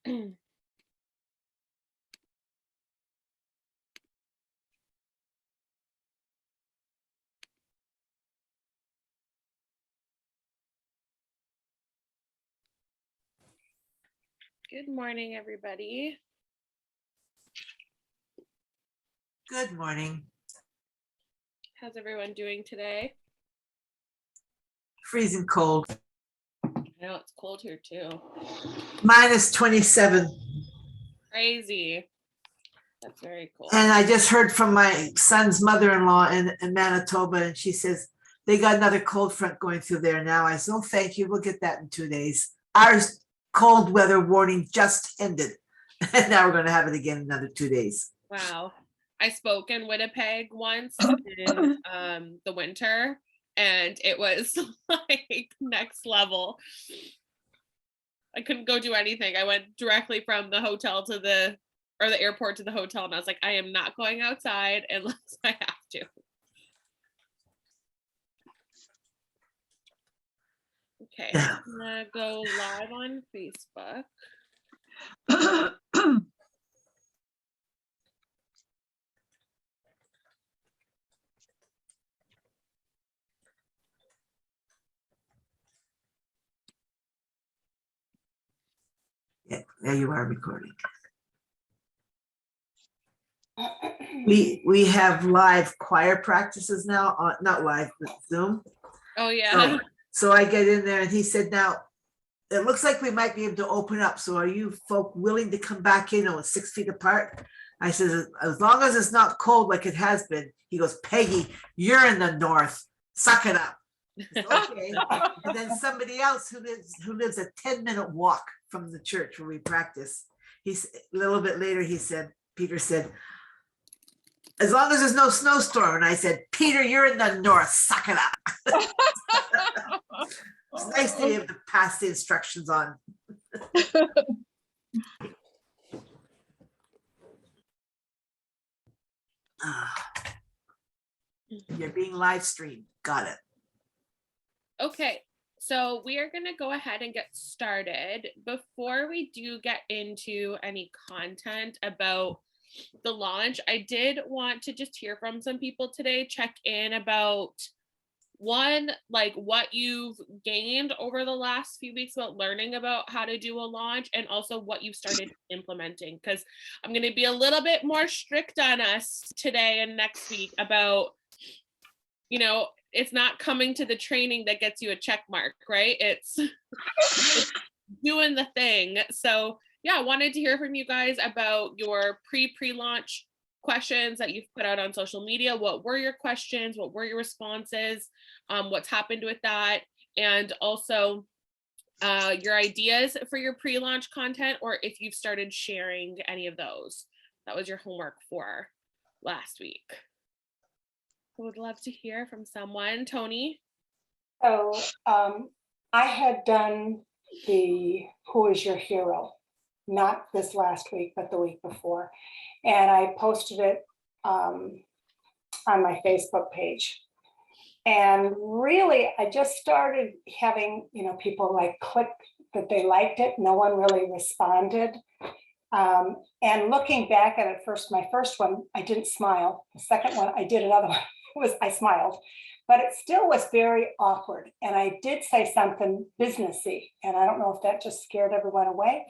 Good morning, everybody. Good morning. How's everyone doing today? Freezing cold. I know it's cold here too. Minus 27. Crazy. That's very cool. And I just heard from my son's mother-in-law in Manitoba, and she says they got another cold front going through there now. I said, oh, thank you. We'll get that in 2 days. Our cold weather warning just ended. And now we're going to have it again in another 2 days. Wow. I spoke in Winnipeg once in the winter, and it was like next level. I couldn't go do anything. I went directly from the hotel to the airport to the hotel, and I was like, I am not going outside unless I have to. Okay, Yeah. I'm gonna go live on Facebook. Yeah, there you are recording. We have live choir practices now, not live, but Zoom. Oh yeah. So I get in there and he said, now, it looks like we might be able to open up. So are you folk willing to come back in 6 feet apart? I said, as long as it's not cold like it has been. He goes, Peggy, you're in the north. Suck it up. Said, okay. And then somebody else who lives a 10-minute walk from the church where we practice. He's a little bit later, Peter said, as long as there's no snowstorm. And I said, Peter, you're in the north. Suck it up. It's nice to be able to pass the instructions on. You're being live streamed. Got it. Okay, so we are going to go ahead and get started. Before we do get into any content about the launch, I did want to just hear from some people today, check in about one, like what you've gained over the last few weeks about learning about how to do a launch, and also what you've started implementing, because I'm going to be a little bit more strict on us today and next week about, it's not coming to the training that gets you a check mark, right? It's doing the thing. So yeah, I wanted to hear from you guys about your pre-launch questions that you've put out on social media. What were your questions? What were your responses? What's happened with that? And also your ideas for your pre-launch content, or if you've started sharing any of those. That was your homework for last week. I would love to hear from someone. Tony? So I had done the Who is Your Hero? Not this last week, but the week before. And I posted it on my Facebook page. And really, I just started having, people like click that they liked it. No one really responded. And looking back at it my first one, I didn't smile. The second one, I did another one. I smiled, but it still was very awkward. And I did say something businessy, and I don't know if that just scared everyone away.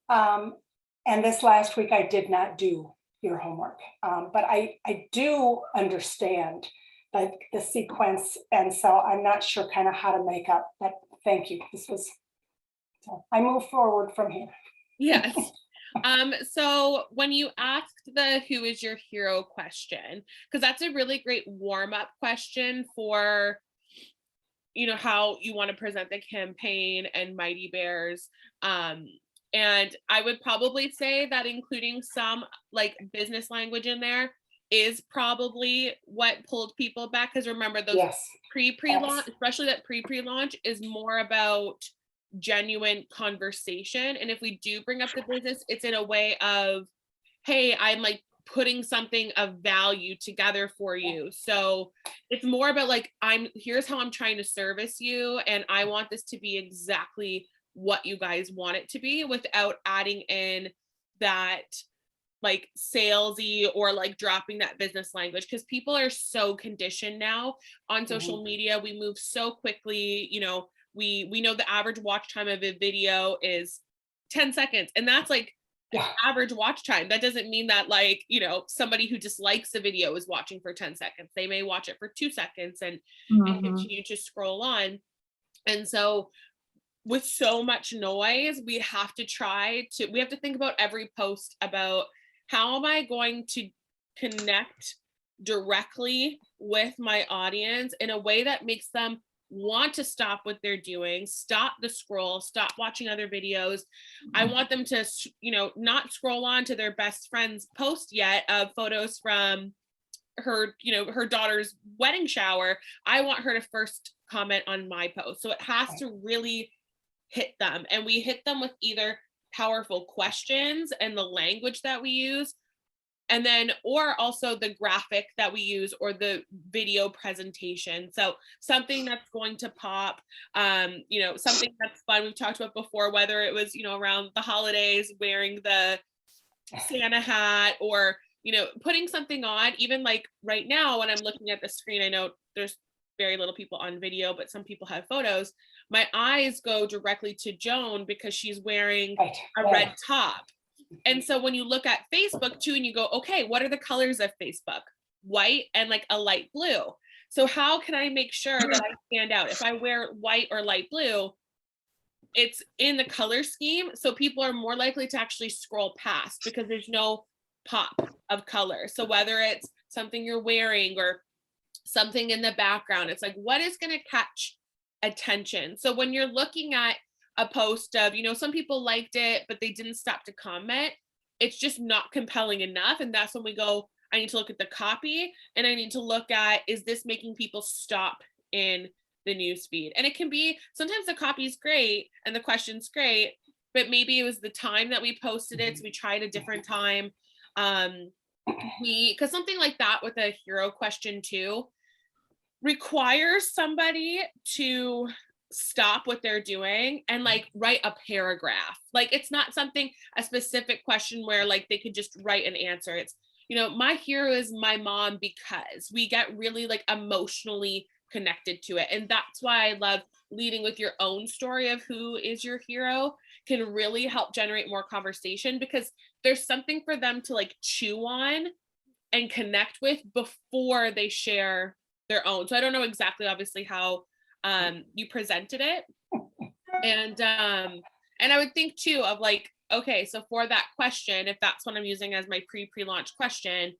And this last week, I did not do your homework, but I do understand like the sequence, and so I'm not sure kind of how to make up. But thank you. So I move forward from here. Yes. So when you asked the Who is Your Hero question, because that's a really great warm-up question for, how you want to present the campaign and Mighty Bears. And I would probably say that including some like business language in there is probably what pulled people back. Because remember, those pre-launch, especially that pre-launch is more about genuine conversation. And if we do bring up the business, it's in a way of, hey, I'm like putting something of value together for you. So it's more about like, here's how I'm trying to service you, and I want this to be exactly what you guys want it to be without adding in that like salesy or like dropping that business language, because people are so conditioned now on social media. We move so quickly, you know, we know the average watch time of a video is 10 seconds, and that's like Yeah. average watch time. That doesn't mean that, like, you know, somebody who dislikes the video is watching for 10 seconds. They may watch it for 2 seconds and continue to scroll on. And so with so much noise, we have to think about every post about, how am I going to connect directly with my audience in a way that makes them want to stop what they're doing, stop the scroll, stop watching other videos. I want them to, you know, not scroll on to their best friend's post yet of photos from her, you know, her daughter's wedding shower. I want her to first comment on my post. So it has to really hit them, and we hit them with either powerful questions and the language that we use, and then or also the graphic that we use or the video presentation. So something that's going to pop, you know, something that's fun. We've talked about before, whether it was, you know, around the holidays, wearing the Santa hat, or, you know, putting something on. Even like right now when I'm looking at the screen, I know there's very little people on video, but some people have photos. My eyes go directly to Joan because she's wearing a red top. And so when you look at Facebook too, and you go, okay, what are the colors of Facebook? White and like a light blue. So how can I make sure that I stand out? If I wear white or light blue, it's in the color scheme. So people are more likely to actually scroll past because there's no pop of color. So whether it's something you're wearing or something in the background, it's like, what is going to catch attention? So when you're looking at a post of, you know, some people liked it, but they didn't stop to comment, it's just not compelling enough. And that's when we go, I need to look at the copy, and I need to look at, is this making people stop in the news feed? And it can be, sometimes the copy is great and the question's great, but maybe it was the time that we posted it. So we tried a different time. Because something like that with a hero question too requires somebody to stop what they're doing and like write a paragraph. Like it's not something, a specific question where like they could just write an answer. It's, you know, my hero is my mom, because we get really like emotionally connected to it. And that's why I love leading with your own story of who is your hero, can really help generate more conversation, because there's something for them to like chew on and connect with before they share their own. So I don't know exactly obviously how you presented it. And I would think too of like, okay, so for that question, if that's what I'm using as my pre-launch question,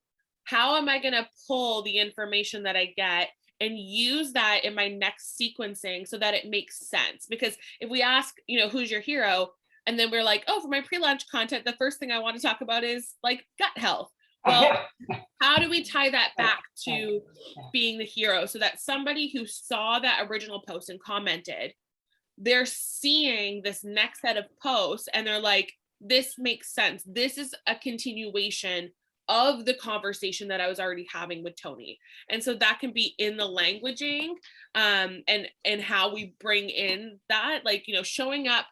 how am I going to pull the information that I get and use that in my next sequencing so that it makes sense? Because if we ask, you know, who's your hero? And then we're like, oh, for my pre-launch content, the first thing I want to talk about is like gut health. Well, how do we tie that back to being the hero so that somebody who saw that original post and commented, they're seeing this next set of posts and they're like, this makes sense. This is a continuation of the conversation that I was already having with Tony. And so that can be in the languaging and how we bring in that, like, you know, showing up.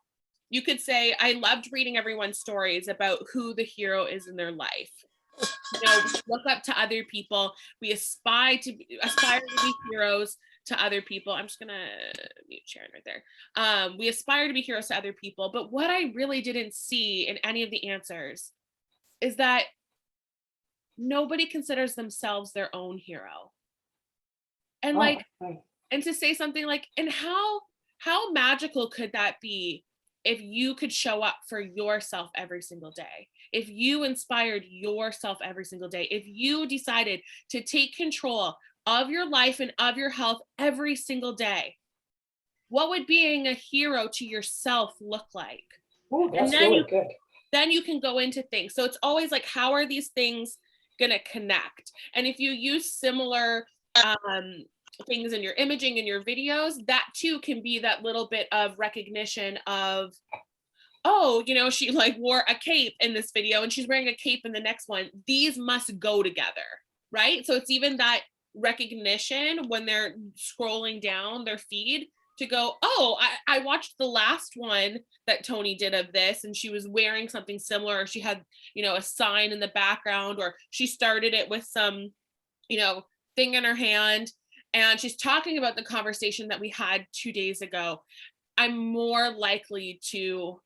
You could say, I loved reading everyone's stories about who the hero is in their life. You know, we look up to other people. We aspire to be heroes to other people. I'm just gonna mute Sharon right there. We aspire to be heroes to other people. But what I really didn't see in any of the answers is that nobody considers themselves their own hero. And like, and to say something like, and how magical could that be if you could show up for yourself every single day, if you inspired yourself every single day, if you decided to take control of your life and of your health every single day, what would being a hero to yourself look like? Oh, that's really good. Then you can go into things. So it's always like, how are these things going to connect? And if you use similar things in your imaging and your videos, that too can be that little bit of recognition of, oh, you know, she like wore a cape in this video and she's wearing a cape in the next one. These must go together, right? So it's even that recognition when they're scrolling down their feed to go, oh, I watched the last one that Tony did of this, and she was wearing something similar, or she had, a sign in the background, or she started it with some, thing in her hand, and she's talking about the conversation that we had 2 days ago. I'm more likely to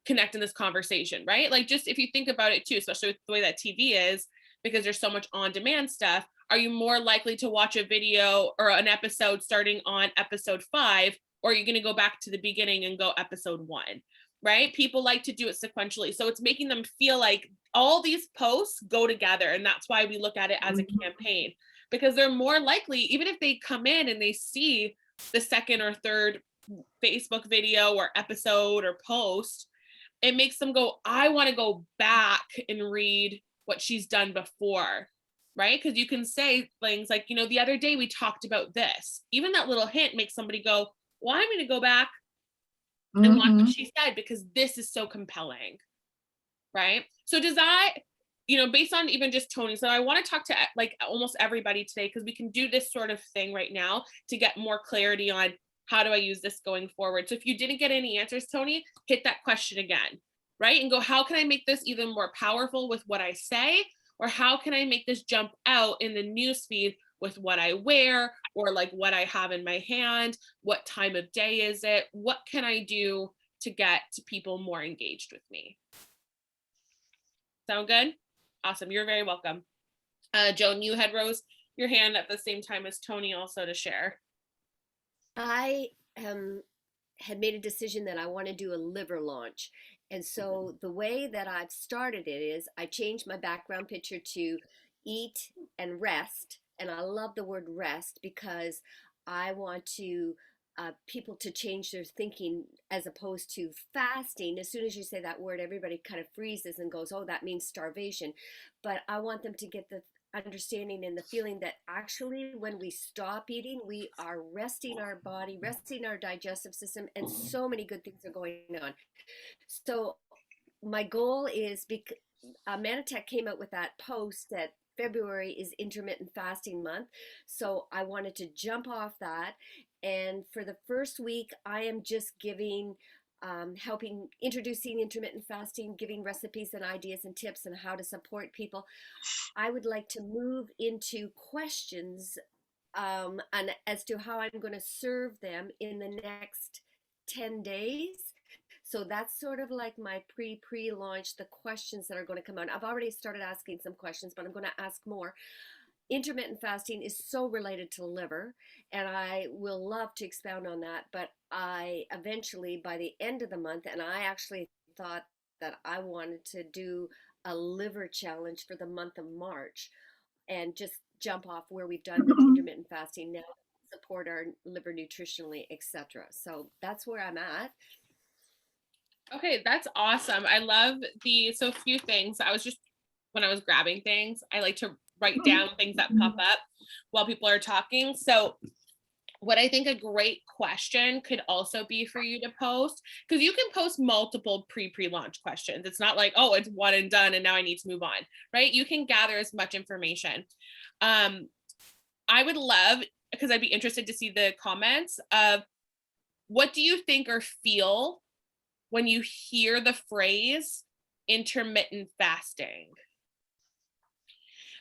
connect in this conversation, right? Like, just if you think about it too, especially with the way that TV is, because there's so much on-demand stuff, are you more likely to watch a video or an episode starting on episode 5, or are you going to go back to the beginning and go episode 1, right? People like to do it sequentially. So it's making them feel like all these posts go together. And that's why we look at it as a campaign, because they're more likely, even if they come in and they see the second or third Facebook video or episode or post, it makes them go, I want to go back and read what she's done before, right? Because you can say things like, the other day we talked about this. Even that little hint makes somebody go, well, I'm going to go back and watch what she said because this is so compelling, right? So does that, based on even just Tony, so I want to talk to like almost everybody today, because we can do this sort of thing right now to get more clarity on how do I use this going forward. So if you didn't get any answers, Tony, hit that question again, right? And go, how can I make this even more powerful with what I say? Or how can I make this jump out in the newsfeed with what I wear, or like what I have in my hand? What time of day is it? What can I do to get people more engaged with me? Sound good? Awesome. You're very welcome. Joan, you had rose your hand at the same time as Tony also to share. I had made a decision that I want to do a liver launch. And so the way that I've started it is I changed my background picture to eat and rest. And I love the word rest because I want to people to change their thinking as opposed to fasting. As soon as you say that word, everybody kind of freezes and goes, oh, that means starvation. But I want them to get the understanding and the feeling that actually when we stop eating, we are resting our body, resting our digestive system, and so many good things are going on. So my goal is, because Manatech came out with that post that February is intermittent fasting month. So I wanted to jump off that. And for the first week, I am just giving helping introducing intermittent fasting, giving recipes and ideas and tips on how to support people. I would like to move into questions and as to how I'm going to serve them in the next 10 days. So that's sort of like my pre-launch, the questions that are going to come out. I've already started asking some questions, but I'm going to ask more. Intermittent fasting is so related to liver, and I will love to expound on that. But I eventually, by the end of the month, and I actually thought that I wanted to do a liver challenge for the month of March and just jump off where we've done with intermittent fasting now, support our liver nutritionally, etc. So that's where I'm at. Okay, that's awesome. I love so a few things. When I was grabbing things, I like to write down things that pop up while people are talking. So what I think a great question could also be for you to post, because you can post multiple pre-launch questions. It's not like, oh, it's one and done and now I need to move on, right? You can gather as much information. I would love, because I'd be interested to see the comments of what do you think or feel when you hear the phrase intermittent fasting?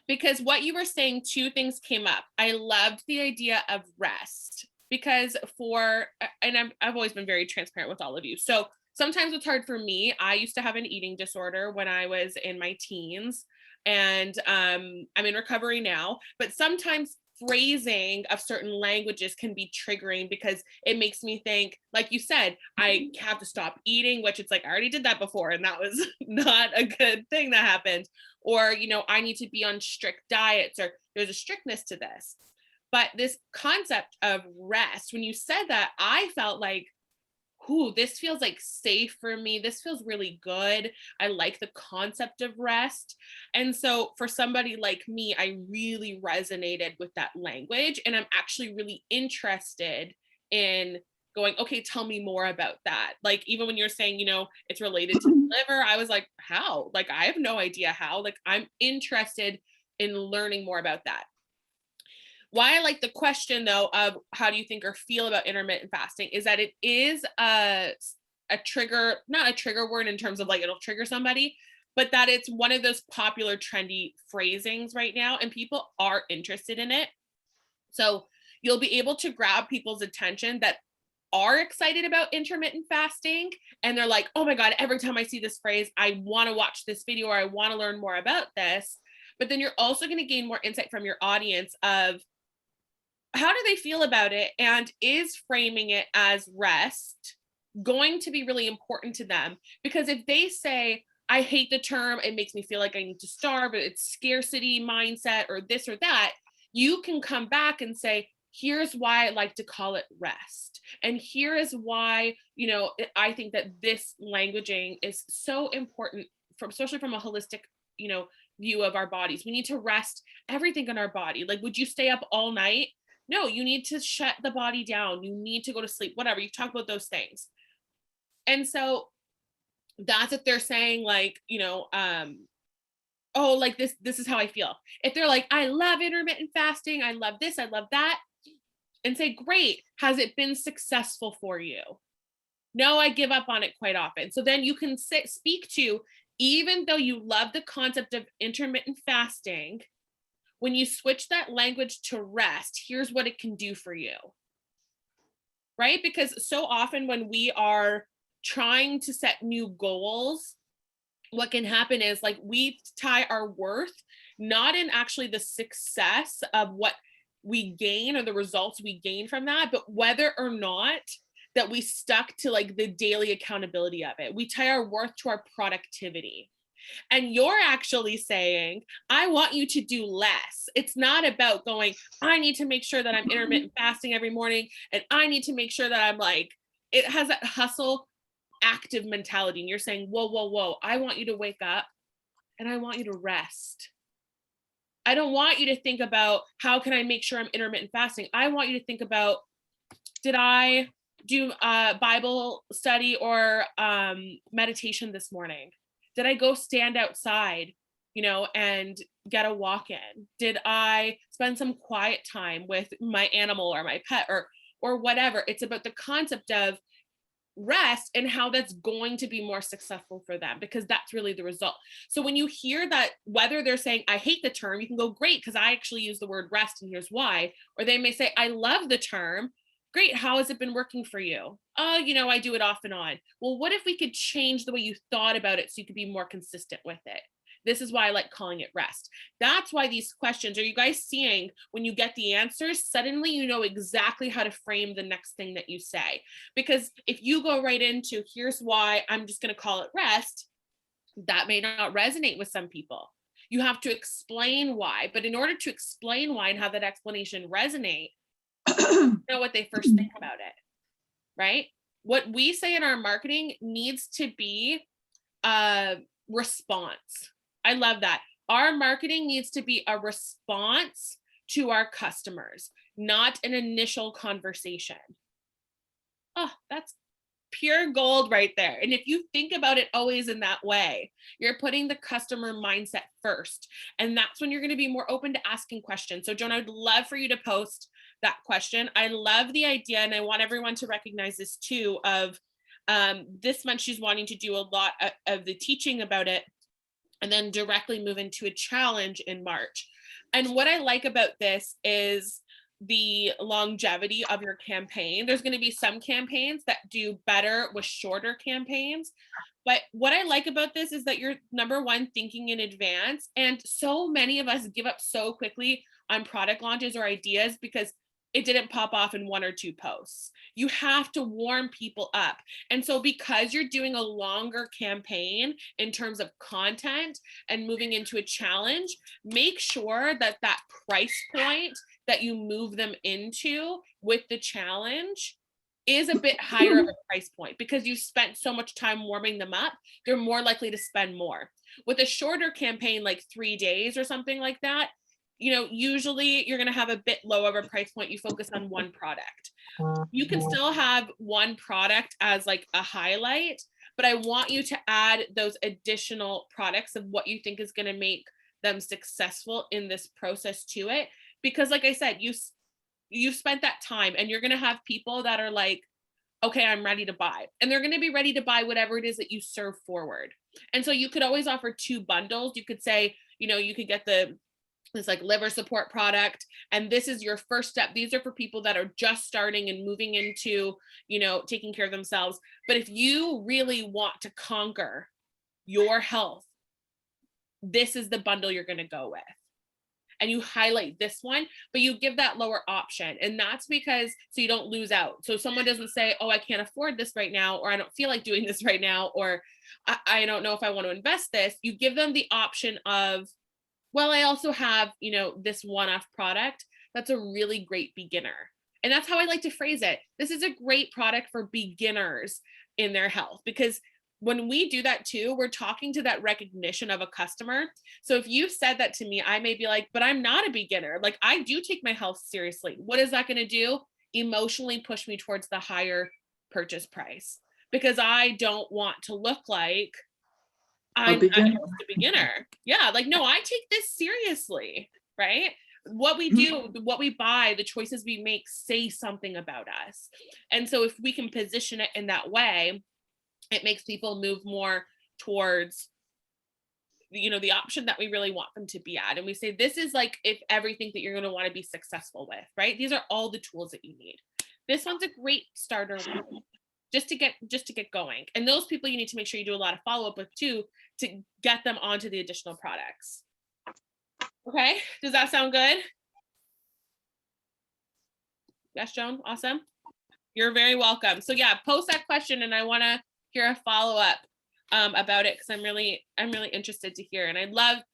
Because what you were saying, two things came up. I loved the idea of rest, because I've always been very transparent with all of you. So sometimes it's hard for me. I used to have an eating disorder when I was in my teens, and I'm in recovery now, but sometimes phrasing of certain languages can be triggering because it makes me think, like you said, I have to stop eating, which it's like, I already did that before and that was not a good thing that happened. Or, I need to be on strict diets, or there's a strictness to this. But this concept of rest, when you said that, I felt like, this feels like safe for me. This feels really good. I like the concept of rest. And so for somebody like me, I really resonated with that language. And I'm actually really interested in going, okay, tell me more about that. Like, even when you're saying, it's related to the liver, I was like, how? Like, I have no idea how. Like, I'm interested in learning more about that. Why I like the question though of how do you think or feel about intermittent fasting is that it is a trigger, not a trigger word in terms of like it'll trigger somebody, but that it's one of those popular trendy phrasings right now and people are interested in it. So you'll be able to grab people's attention that are excited about intermittent fasting and they're like, oh my God, every time I see this phrase, I want to watch this video or I want to learn more about this. But then you're also going to gain more insight from your audience of how do they feel about it, and is framing it as rest going to be really important to them? Because if they say, I hate the term, it makes me feel like I need to starve, it's scarcity mindset or this or that, you can come back and say, here's why I like to call it rest. And here is why, I think that this languaging is so important especially from a holistic, view of our bodies. We need to rest everything in our body. Like, would you stay up all night? No, you need to shut the body down. You need to go to sleep, whatever. You talk about those things. And so that's if they're saying like, oh, like this is how I feel. If they're like, I love intermittent fasting, I love this, I love that, and say, great, has it been successful for you? No, I give up on it quite often. So then you can speak to, even though you love the concept of intermittent fasting, when you switch that language to rest, here's what it can do for you. Right? Because so often when we are trying to set new goals, what can happen is like we tie our worth not in actually the success of what we gain or the results we gain from that, but whether or not that we stuck to like the daily accountability of it. We tie our worth to our productivity. And you're actually saying, I want you to do less. It's not about going, I need to make sure that I'm intermittent fasting every morning. And I need to make sure that I'm like, it has that hustle active mentality. And you're saying, whoa, whoa, whoa. I want you to wake up and I want you to rest. I don't want you to think about how can I make sure I'm intermittent fasting. I want you to think about, did I do a Bible study or meditation this morning? Did I go stand outside, and get a walk in? Did I spend some quiet time with my animal or my pet or whatever? It's about the concept of rest and how that's going to be more successful for them, because that's really the result. So when you hear that, whether they're saying, I hate the term, you can go, great, because I actually use the word rest and here's why. Or they may say, I love the term. Great. How has it been working for you? Oh, I do it off and on. Well, what if we could change the way you thought about it so you could be more consistent with it? This is why I like calling it rest. That's why these questions, are you guys seeing when you get the answers, suddenly you know exactly how to frame the next thing that you say? Because if you go right into, here's why I'm just going to call it rest, that may not resonate with some people. You have to explain why. But in order to explain why and have that explanation resonate, know what they first think about it, right? What we say in our marketing needs to be a response. I love that. Our marketing needs to be a response to our customers, not an initial conversation. Oh, that's pure gold right there. And if you think about it always in that way, you're putting the customer mindset first. And that's when you're going to be more open to asking questions. So Joan, I'd love for you to post that question. I love the idea, and I want everyone to recognize this too, of this month she's wanting to do a lot of the teaching about it and then directly move into a challenge in March. And what I like about this is the longevity of your campaign. There's going to be some campaigns that do better with shorter campaigns. But what I like about this is that you're, number one, thinking in advance. And so many of us give up so quickly on product launches or ideas because it didn't pop off in 1 or 2 posts. You have to warm people up. And so because you're doing a longer campaign in terms of content and moving into a challenge, make sure that that price point that you move them into with the challenge is a bit higher of a price point, because you've spent so much time warming them up, they're more likely to spend more. With a shorter campaign, like 3 days or something like that, usually you're going to have a bit lower of a price point. You focus on one product. You can still have one product as like a highlight, but I want you to add those additional products of what you think is going to make them successful in this process to it, because like I said, you've spent that time, and you're going to have people that are like, okay, I'm ready to buy. And they're going to be ready to buy whatever it is that you serve forward. And so you could always offer 2 bundles. You could say, you could get this like liver support product, and this is your first step. These are for people that are just starting and moving into, taking care of themselves. But if you really want to conquer your health, this is the bundle you're going to go with. And you highlight this one, but you give that lower option. And that's because, so you don't lose out. So someone doesn't say, oh, I can't afford this right now, or I don't feel like doing this right now, or I don't know if I want to invest this. You give them the option of, well, I also have, this one-off product that's a really great beginner. And that's how I like to phrase it. This is a great product for beginners in their health, because when we do that too, we're talking to that recognition of a customer. So if you said that to me, I may be like, but I'm not a beginner. Like, I do take my health seriously. What is that going to do? Emotionally push me towards the higher purchase price, because I don't want to look like I'm just a beginner. Yeah. Like, no, I take this seriously, right? What we do, what we buy, the choices we make say something about us. And so if we can position it in that way, it makes people move more towards, the option that we really want them to be at. And we say, this is like, if everything that you're going to want to be successful with, right? These are all the tools that you need. This one's a great starter one, just to get going. And those people you need to make sure you do a lot of follow-up with too, to get them onto the additional products. Okay. Does that sound good? Yes, Joan. Awesome. You're very welcome. So yeah, post that question, and I want to hear a follow-up about it, because I'm really interested to hear. And I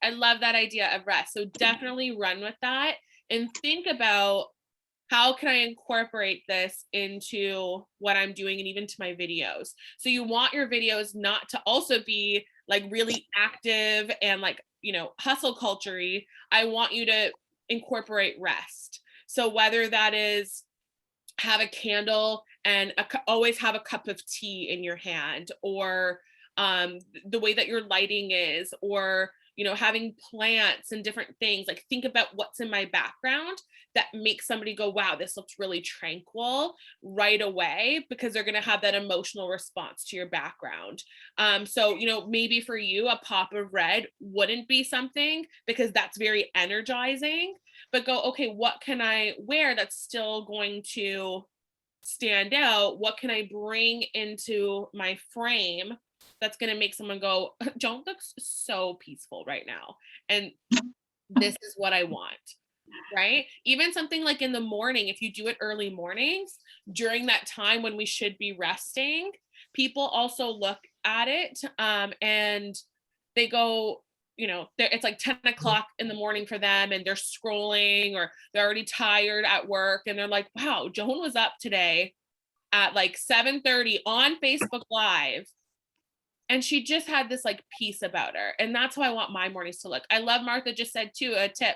love that idea of rest. So definitely run with that and think about, how can I incorporate this into what I'm doing and even to my videos? So you want your videos not to also be like really active and like, hustle culture-y. I want you to incorporate rest. So whether that is have a candle and always have a cup of tea in your hand, or the way that your lighting is, or having plants and different things. Like, think about what's in my background that makes somebody go, wow, this looks really tranquil right away, because they're going to have that emotional response to your background. So maybe for you, a pop of red wouldn't be something, because that's very energizing. But go, okay, what can I wear that's still going to stand out? What can I bring into my frame that's going to make someone go, Joan looks so peaceful right now, and this is what I want, right? Even something like in the morning, if you do it early mornings, during that time when we should be resting, people also look at it and they go, it's like 10 o'clock in the morning for them, and they're scrolling, or they're already tired at work, and they're like, wow, Joan was up today at like 7:30 on Facebook Live, and she just had this like peace about her. And that's how I want my mornings to look. I love Martha just said too, a tip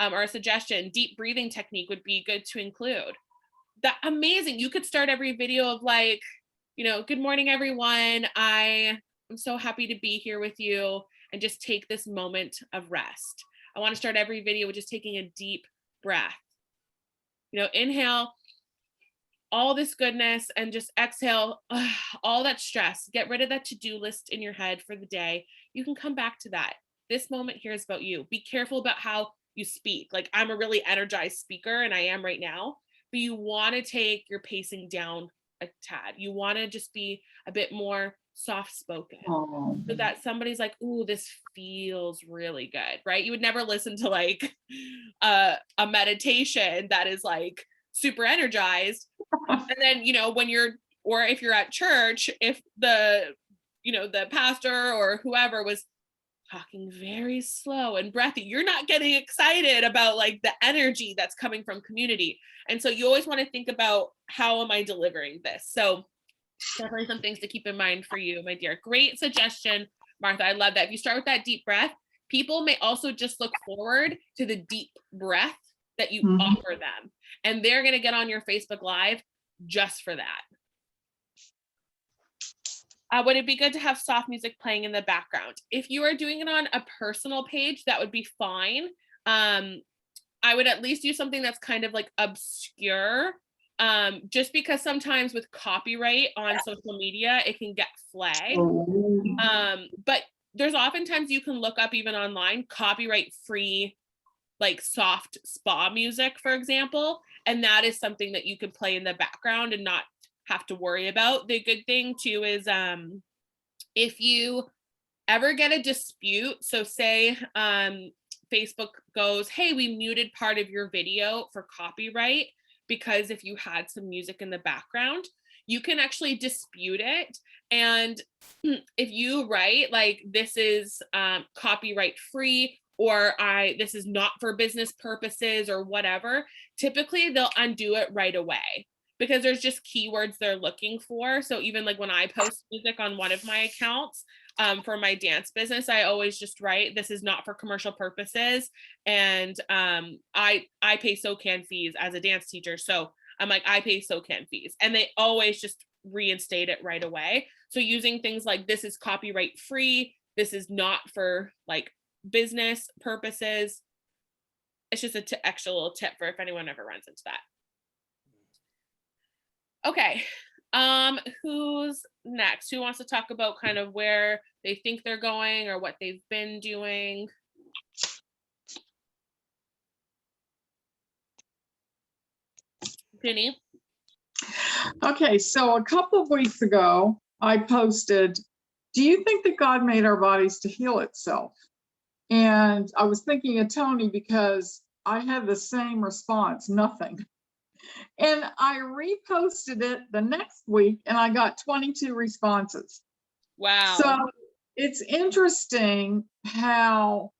or a suggestion, deep breathing technique would be good to include. That amazing. You could start every video of like, good morning, everyone. I am so happy to be here with you, and just take this moment of rest. I want to start every video with just taking a deep breath. Inhale all this goodness, and just exhale all that stress. Get rid of that to-do list in your head for the day. You can come back to that. This moment here is about you. Be careful about how you speak. Like, I'm a really energized speaker, and I am right now, but you want to take your pacing down a tad. You want to just be a bit more soft-spoken, so that somebody's like, ooh, this feels really good, right? You would never listen to like a meditation that is like super energized. And then, when or if you're at church, if the pastor or whoever was talking very slow and breathy, you're not getting excited about like the energy that's coming from community. And so you always want to think about, how am I delivering this? So definitely some things to keep in mind for you, my dear. Great suggestion, Martha. I love that. If you start with that deep breath, people may also just look forward to the deep breath that you offer them. And they're going to get on your Facebook Live just for that. Would it be good to have soft music playing in the background? If you are doing it on a personal page, that would be fine. I I would at least use something that's kind of like obscure. Just because sometimes with copyright on social media, it can get flagged. But there's oftentimes you can look up even online copyright free, like soft spa music, for example. And that is something that you could play in the background and not have to worry about. The good thing too is if you ever get a dispute, so say Facebook goes, hey, we muted part of your video for copyright because if you had some music in the background, you can actually dispute it. And if you write like this is copyright free, or this is not for business purposes or whatever, typically they'll undo it right away because there's just keywords they're looking for. So even like when I post music on one of my accounts for my dance business, I always just write, this is not for commercial purposes. And I pay SOCAN fees as a dance teacher. So I'm like, I pay SOCAN fees. And they always just reinstate it right away. So using things like this is copyright free, this is not for like business purposes. It's just a extra little tip for if anyone ever runs into that. Okay, who's next? Who wants to talk about kind of where they think they're going or what they've been doing? Ginny? Okay, so a couple of weeks ago, I posted, do you think that God made our bodies to heal itself? And I was thinking of Tony because I had the same response, nothing. And I reposted it the next week and I got 22 responses. Wow. So it's interesting how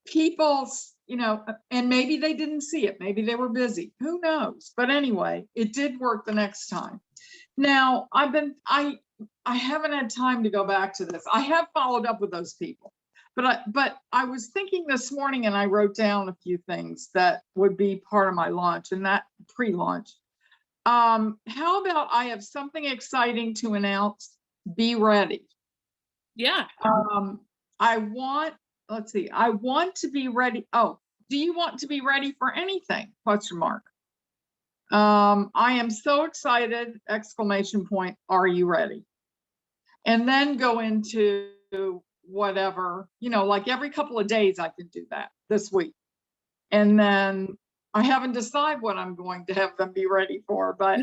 people, you know, and maybe they didn't see it, maybe they were busy, who knows? But anyway, it did work the next time. Now I haven't had time to go back to this. I have followed up with those people. But I was thinking this morning and I wrote down a few things that would be part of my launch and that pre-launch. How about I have something exciting to announce? Be ready. Yeah. I want to be ready. Oh, do you want to be ready for anything? Question mark. I am so excited, exclamation point, are you ready? And then go into whatever, you know, like every couple of days I can do that this week. And then I haven't decided what I'm going to have them be ready for, but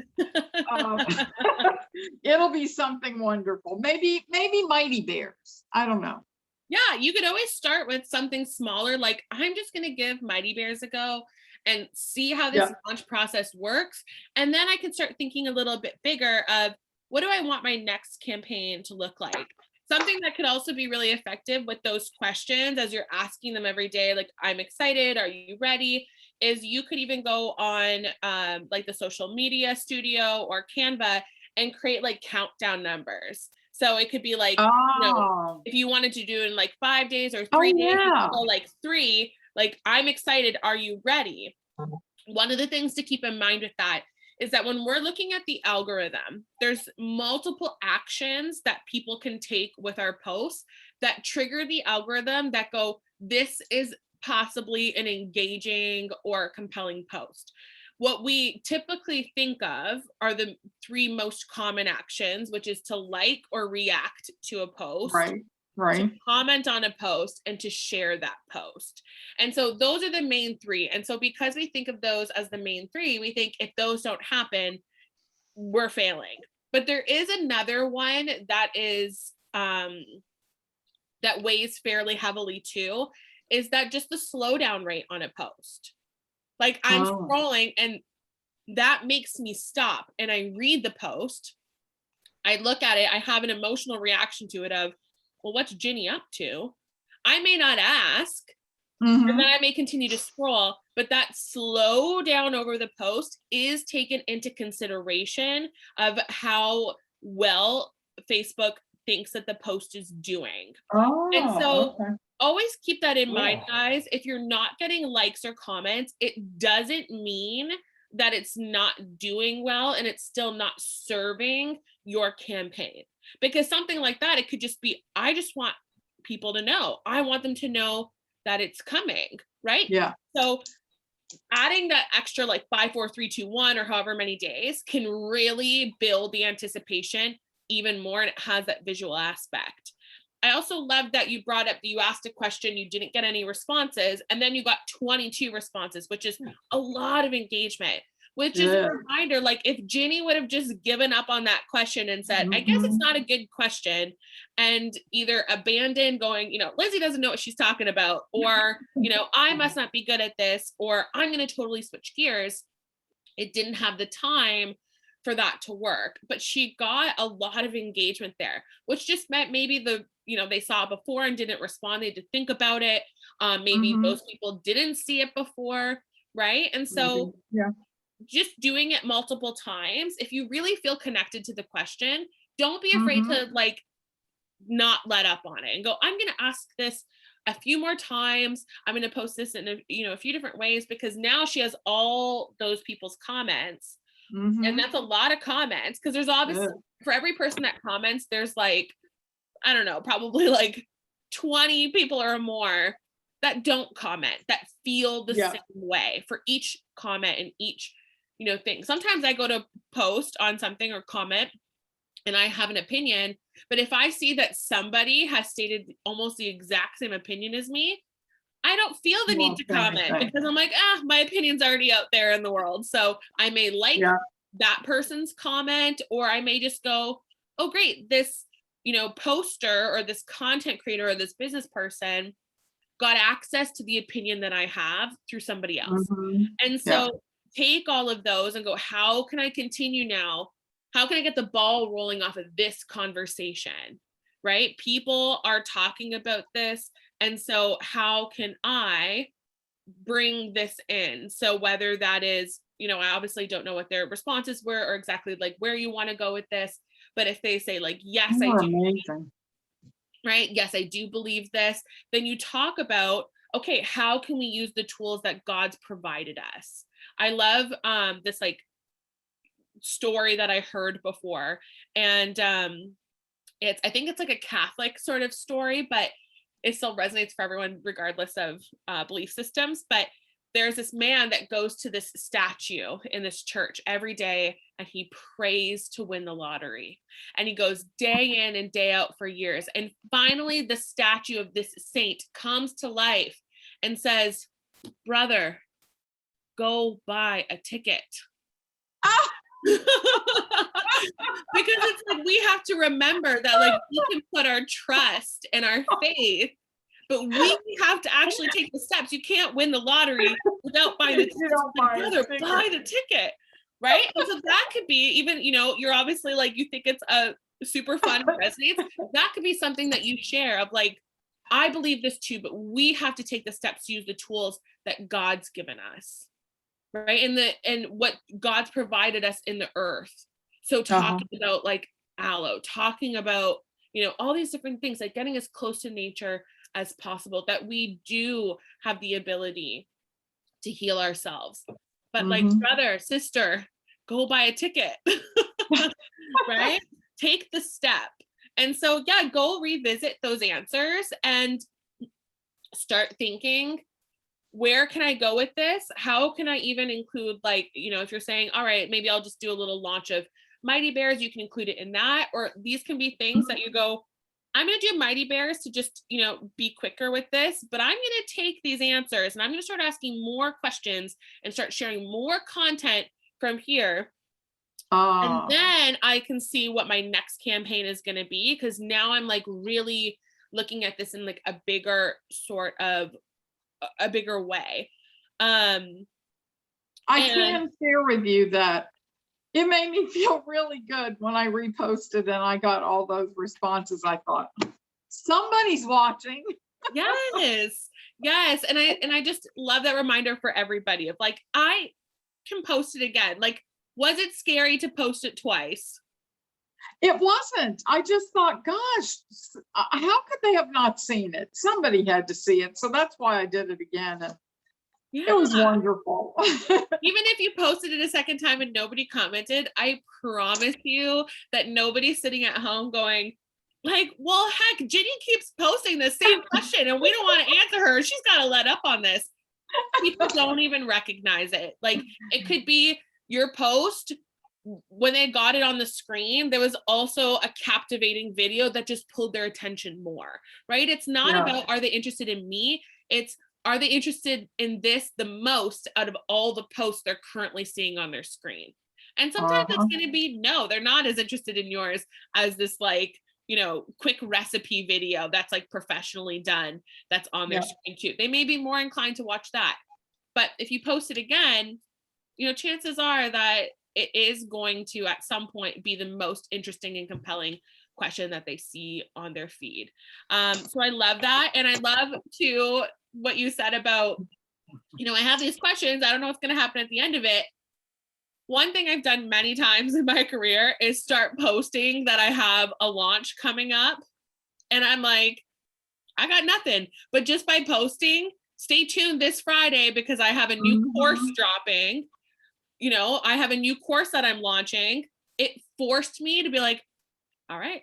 it'll be something wonderful. Maybe Mighty Bears. I don't know. Yeah, you could always start with something smaller. Like I'm just going to give Mighty Bears a go and see how this launch process works. And then I can start thinking a little bit bigger of what do I want my next campaign to look like? Something that could also be really effective with those questions as you're asking them every day, like, I'm excited, are you ready? Is you could even go on like the social media studio or Canva and create like countdown numbers. So it could be like, you know, if you wanted to do it in like 5 days or 3 days, you could go like 3, like, I'm excited, are you ready? One of the things to keep in mind with that is that when we're looking at the algorithm, there's multiple actions that people can take with our posts that trigger the algorithm that go, this is possibly an engaging or compelling post. What we typically think of are the 3 most common actions, which is to like or react to a post. Right. To comment on a post and to share that post. And so those are the main 3. And so because we think of those as the main 3, we think if those don't happen, we're failing. But there is another one that is that weighs fairly heavily too, is that just the slowdown rate on a post. Like I'm scrolling and that makes me stop and I read the post. I look at it, I have an emotional reaction to it of, well, what's Ginny up to? I may not ask, and then I may continue to scroll, but that slow down over the post is taken into consideration of how well Facebook thinks that the post is doing. And so always keep that in mind, guys. If you're not getting likes or comments, it doesn't mean that it's not doing well and it's still not serving your campaign. Because something like that, it could just be, I just want people to know. I want them to know that it's coming, right? Yeah. So adding that extra like 5, 4, 3, 2, 1 or however many days can really build the anticipation even more, and it has that visual aspect. I also love that you brought up that you asked a question, you didn't get any responses, and then you got 22 responses, which is a lot of engagement, which is a reminder, like if Ginny would have just given up on that question and said, I guess it's not a good question, and either abandoned going, Lindsay doesn't know what she's talking about, or, I must not be good at this, or I'm going to totally switch gears. It didn't have the time for that to work, but she got a lot of engagement there, which just meant maybe they saw it before and didn't respond. They had to think about it. Maybe those people didn't see it before, right? And so just doing it multiple times, if you really feel connected to the question, don't be afraid to like not let up on it and go, I'm going to ask this a few more times. I'm going to post this in a few different ways, because now she has all those people's comments. And that's a lot of comments, because there's obviously for every person that comments, there's like, I don't know, probably like 20 people or more that don't comment, that feel the same way for each comment and each, thing. Sometimes I go to post on something or comment and I have an opinion, but if I see that somebody has stated almost the exact same opinion as me, I don't feel the need to comment, because I'm like, my opinion's already out there in the world. So I may like that person's comment, or I may just go, oh, great, this, poster or this content creator or this business person got access to the opinion that I have through somebody else. And so take all of those and go, how can I continue now? How can I get the ball rolling off of this conversation? Right? People are talking about this. And so how can I bring this in? So whether that is, I obviously don't know what their responses were or exactly like where you want to go with this. But if they say like, yes, I do, right? Yes, I do believe this. Then you talk about, okay, how can we use the tools that God's provided us? I love this like story that I heard before. And I think it's like a Catholic sort of story, but it still resonates for everyone regardless of belief systems. But there's this man that goes to this statue in this church every day, and he prays to win the lottery. And he goes day in and day out for years. And finally, the statue of this saint comes to life and says, brother, go buy a ticket. Because it's like, we have to remember that like we can put our trust and our faith, but we have to actually take the steps. You can't win the lottery without buying the ticket. Brother, buy the ticket, right? And so that could be even, you're obviously like, you think it's a super fun resonates. That could be something that you share of like, I believe this too, but we have to take the steps to use the tools that God's given us. Right. And what God's provided us in the earth. So talking about like aloe, talking about, all these different things, like getting as close to nature as possible, that we do have the ability to heal ourselves. But like, brother, sister, go buy a ticket, right? Take the step. And so, go revisit those answers and start thinking, where can I go with this? How can I even include like, if you're saying, all right, maybe I'll just do a little launch of Mighty Bears, you can include it in that, or these can be things that you go, I'm going to do Mighty Bears to just, be quicker with this, but I'm going to take these answers and I'm going to start asking more questions and start sharing more content from here. And then I can see what my next campaign is going to be, because now I'm like really looking at this in like a bigger sort of a bigger way. I can share with you that it made me feel really good when I reposted and I got all those responses. I thought, somebody's watching. Yes. And I just love that reminder for everybody of like, I can post it again. Like, was it scary to post it twice? It wasn't. I just thought, gosh, how could they have not seen it? Somebody had to see it. So that's why I did it again. And it was wonderful. Even if you posted it a second time and nobody commented, I promise you that nobody's sitting at home going like, well, heck, Ginny keeps posting the same question and we don't want to answer her. She's got to let up on this. people don't even recognize it. Like it could be your post when they got it on the screen, there was also a captivating video that just pulled their attention more, right? It's not Yeah. about, are they interested in me? It's, are they interested in this the most out of all the posts they're currently seeing on their screen? And sometimes it's going to be, no, they're not as interested in yours as this, like, you know, quick recipe video that's like professionally done that's on their screen too. They may be more inclined to watch that. But if you post it again, you know, chances are that it is going to at some point be the most interesting and compelling question that they see on their feed. So I love that. And I love too what you said about, you know, I have these questions, I don't know what's going to happen at the end of it. One thing I've done many times in my career is start posting that I have a launch coming up. And I'm like, I got nothing. But just by posting, stay tuned this Friday because I have a new course dropping. You know, I have a new course that I'm launching. It forced me to be like, all right,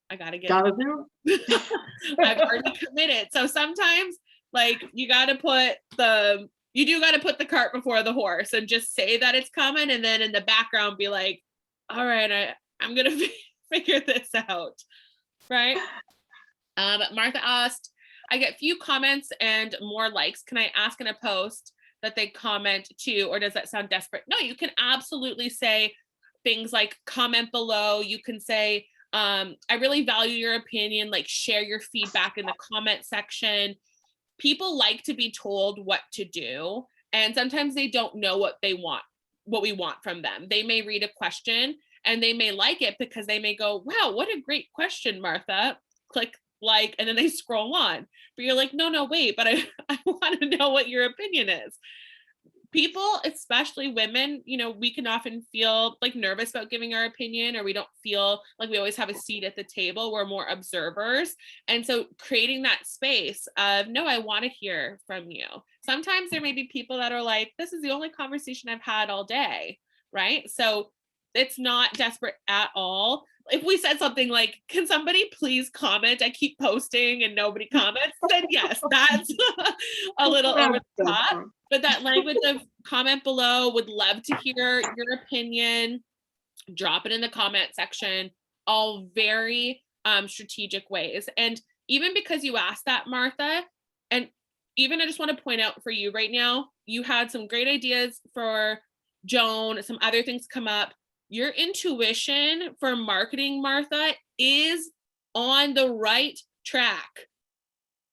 I got to get Gotta do it. I've already committed. So sometimes like you got to put the cart before the horse and just say that it's coming. And then in the background be like, all right, I'm going to figure this out. Right. Martha asked, I get few comments and more likes. Can I ask in a post that they comment to, or does that sound desperate? No, you can absolutely say things like comment below. You can say, I really value your opinion, like share your feedback in the comment section. People like to be told what to do. And sometimes they don't know what they want, what we want from them. They may read a question and they may like it because they may go, wow, what a great question, Martha. Click like, and then they scroll on. But you're like, no, wait, but I want to know what your opinion is. People, especially women, you know, we can often feel like nervous about giving our opinion, or we don't feel like we always have a seat at the table. We're more observers. And so creating that space of, no, I want to hear from you. Sometimes there may be people that are like, this is the only conversation I've had all day, right? So it's not desperate at all. If we said something like, can somebody please comment? I keep posting and nobody comments, then yes, that's a little over the top. But that language of comment below, would love to hear your opinion, drop it in the comment section, all very strategic ways. And even because you asked that, Martha, and even I just want to point out for you right now, you had some great ideas for Joan, some other things come up. Your intuition for marketing, Martha, is on the right track.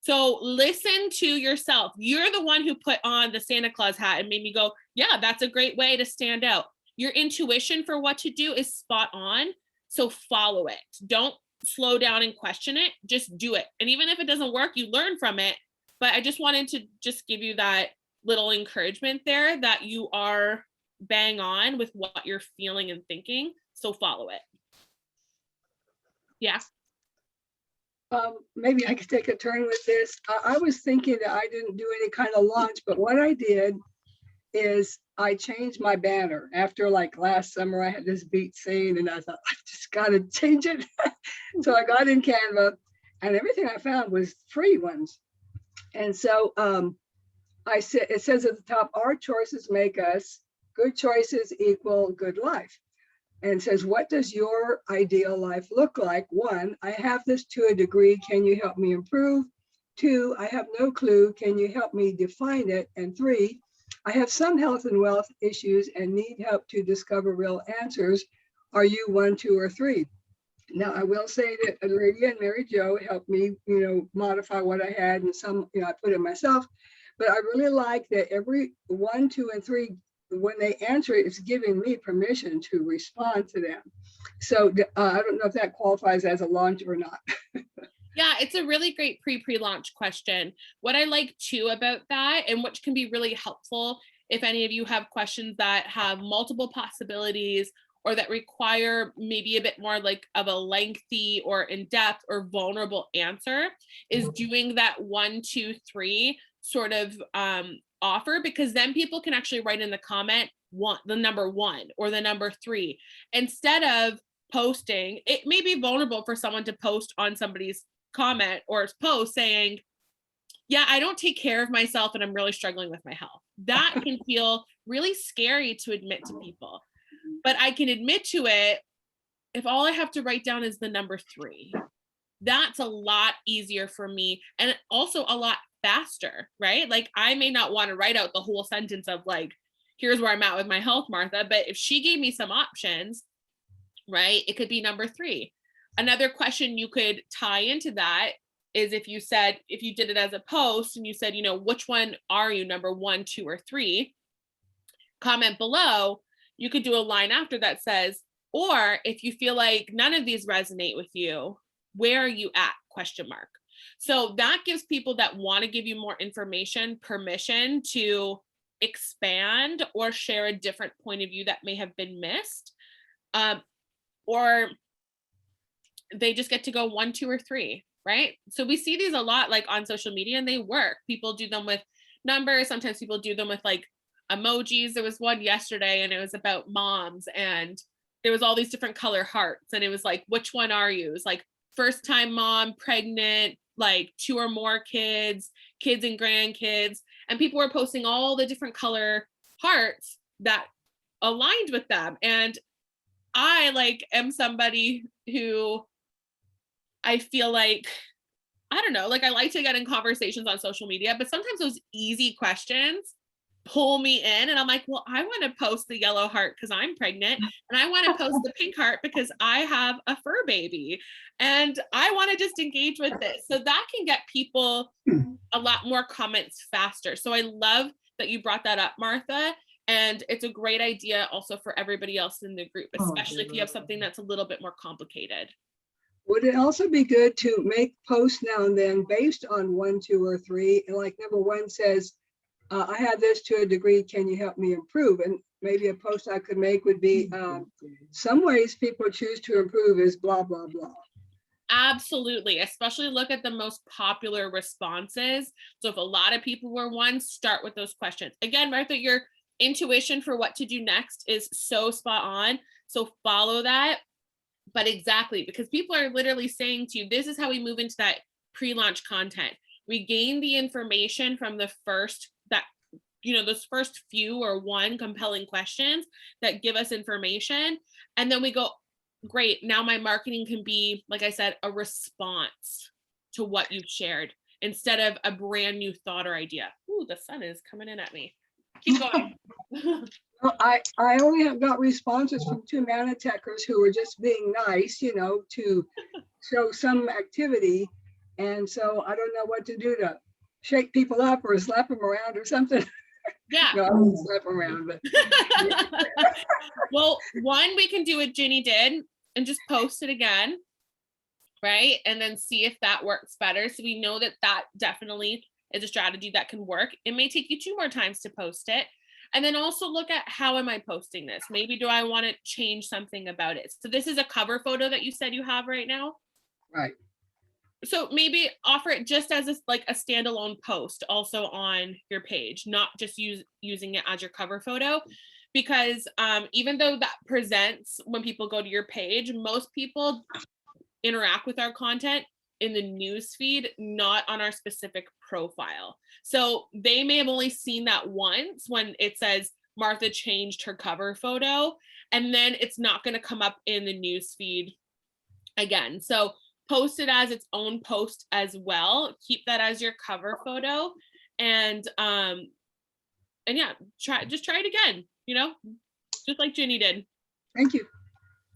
So listen to yourself. You're the one who put on the Santa Claus hat and made me go, yeah, that's a great way to stand out. Your intuition for what to do is spot on. So follow it. Don't slow down and question it. Just do it. And even if it doesn't work, you learn from it. But I just wanted to just give you that little encouragement there that you are bang on with what you're feeling and thinking. So follow it. Yeah. Maybe I could take a turn with this. I was thinking that I didn't do any kind of launch, but what I did is I changed my banner. After like last summer, I had this beat scene and I thought, I've just got to change it. So I got in Canva and everything I found was free ones. And so I said, it says at the top, our choices make us. Good choices equal good life. And says, what does your ideal life look like? 1, I have this to a degree. Can you help me improve? 2, I have no clue. Can you help me define it? And 3, I have some health and wealth issues and need help to discover real answers. Are you 1, 2, or 3? Now, I will say that Lydia and Mary Jo helped me, modify what I had, and some, I put it myself. But I really like that every 1, 2, and 3, when they answer it, it's giving me permission to respond to them. So I don't know if that qualifies as a launch or not. Yeah, it's a really great pre-launch question. What I like too about that, and which can be really helpful if any of you have questions that have multiple possibilities or that require maybe a bit more like of a lengthy or in-depth or vulnerable answer, is doing that 1, 2, 3 sort of offer, because then people can actually write in the comment the number 1 or the number 3 instead of posting. It may be vulnerable for someone to post on somebody's comment or post saying, yeah, I don't take care of myself and I'm really struggling with my health. That can feel really scary to admit to people. But I can admit to it if all I have to write down is the number 3. That's a lot easier for me and also a lot faster, right? Like I may not want to write out the whole sentence of like, here's where I'm at with my health, Martha. But if she gave me some options, right, it could be number 3. Another question you could tie into that is if you did it as a post and you said, which one are you, number 1, 2, or 3? Comment below. You could do a line after that says, or if you feel like none of these resonate with you, where are you at? ? So that gives people that want to give you more information permission to expand or share a different point of view that may have been missed. Or they just get to go 1, 2, or 3, right? So we see these a lot like on social media and they work. People do them with numbers. Sometimes people do them with like emojis. There was one yesterday and it was about moms and there was all these different color hearts and it was like, which one are you? It was like first time mom, pregnant, like 2 or more kids, kids and grandkids. And people were posting all the different color hearts that aligned with them. And I like am somebody who I feel like, I don't know, like I like to get in conversations on social media, but sometimes those easy questions pull me in and I'm like, well, I want to post the yellow heart because I'm pregnant and I want to post the pink heart because I have a fur baby and I want to just engage with it. So that can get people a lot more comments faster. So I love that you brought that up, Martha. And it's a great idea also for everybody else in the group, especially if you have something that's a little bit more complicated. Would it also be good to make posts now and then based on 1, 2, or 3? And like number 1 says, I have this to a degree, can you help me improve? And maybe a post I could make would be, some ways people choose to improve is blah, blah, blah. Absolutely. Especially look at the most popular responses. So if a lot of people were 1, start with those questions. Again, Martha, your intuition for what to do next is so spot on. So follow that. But exactly, because people are literally saying to you, this is how we move into that pre-launch content. We gain the information from the first, those first few or 1 compelling questions that give us information. And then we go, great, now my marketing can be, like I said, a response to what you've shared instead of a brand new thought or idea. Ooh, the sun is coming in at me. Keep going. Well, I only have got responses from 2 Manitechers who were just being nice, to show some activity. And so I don't know what to do to shake people up or slap them around or something. Yeah. No, I won't slap them around, but Well, 1, we can do what Ginny did and just post it again, right? And then see if that works better. So we know that that definitely is a strategy that can work. It may take you 2 more times to post it. And then also look at how am I posting this? Maybe do I want to change something about it? So this is a cover photo that you said you have right now. right. So maybe offer it just as a standalone post also on your page, not just using it as your cover photo. Because even though that presents when people go to your page, most people interact with our content in the news feed, not on our specific profile. So they may have only seen that once when it says Martha changed her cover photo, and then it's not going to come up in the news feed again. So post it as its own post as well. Keep that as your cover photo, and yeah, try it again. Just like Ginny did. Thank you.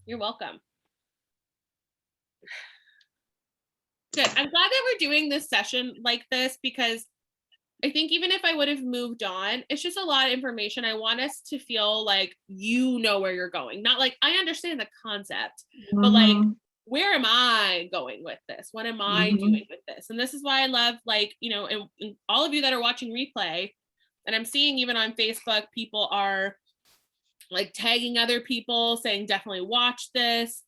You're welcome. Good. I'm glad that we're doing this session like this because I think even if I would have moved on, it's just a lot of information. I want us to feel like you know where you're going, not like I understand the concept, but like, where am I going with this? What am I doing with this? And this is why I love and all of you that are watching replay, and I'm seeing even on Facebook, people are like tagging other people saying, definitely watch this.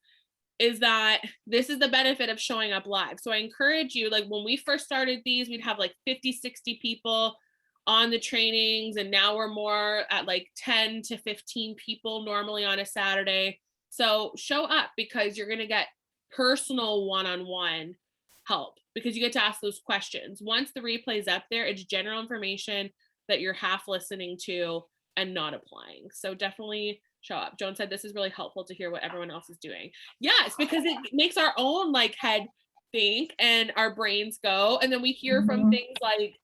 Is that this is the benefit of showing up live. So I encourage you, like when we first started these, we'd have like 50, 60 people on the trainings. And now we're more at like 10 to 15 people normally on a Saturday. So show up because you're going to get personal one-on-one help because you get to ask those questions. Once the replay's up there, it's general information that you're half listening to and not applying. So definitely show up. Joan said this is really helpful to hear what everyone else is doing. Yes, because it makes our own like head think and our brains go. And then we hear from things like,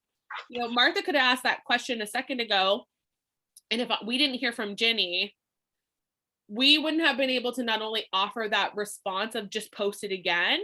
you know, Martha could have asked that question a second ago. And if we didn't hear from Ginny, we wouldn't have been able to not only offer that response of just post it again,